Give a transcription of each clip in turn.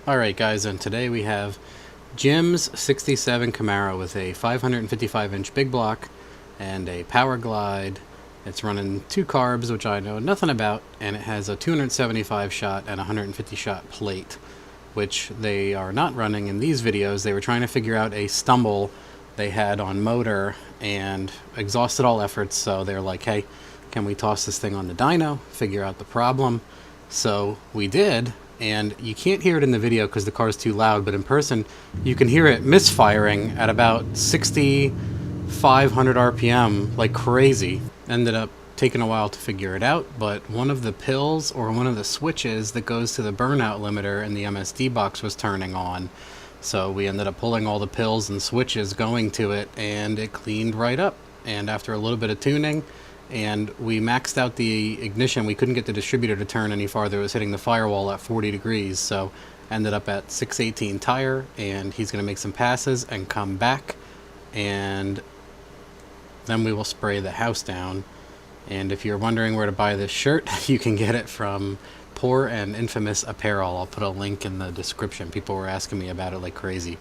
Alright guys, and today we have Jim's 67 Camaro with a 555-inch big block and a power glide. It's running 2 carbs, which I know nothing about, and it has a 275 shot and 150 shot plate, which they are not running in these videos. They were trying to figure out a stumble they had on motor and exhausted all efforts, so they're like, hey, can we toss this thing on the dyno, figure out the problem? So we did. And you can't hear it in the video because the car is too loud, but in person you can hear it misfiring at about 6,500 RPM like crazy. Ended up taking a while to figure it out, but one of the pills or one of the switches that goes to the burnout limiter in the MSD box was turning on. So we ended up pulling all the pills and switches going to it, and it cleaned right up. And after a little bit of tuning, and we maxed out the ignition. We couldn't get the distributor to turn any farther. It was hitting the firewall at 40 degrees, so ended up at 618 tire, and he's going to make some passes and come back, and then we will spray the house down. And if you're wondering where to buy this shirt, you can get it from Poor and Infamous Apparel. I'll put a link in the description. People were asking me about it like crazy.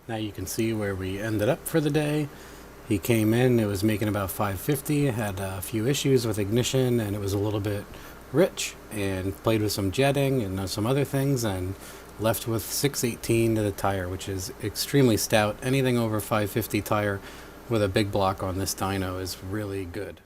Now you can see where we ended up for the day. He came in, it was making about 550, had a few issues with ignition, and it was a little bit rich, and played with some jetting and some other things, and left with 618 to the tire, which is extremely stout. Anything over 550 tire with a big block on this dyno is really good.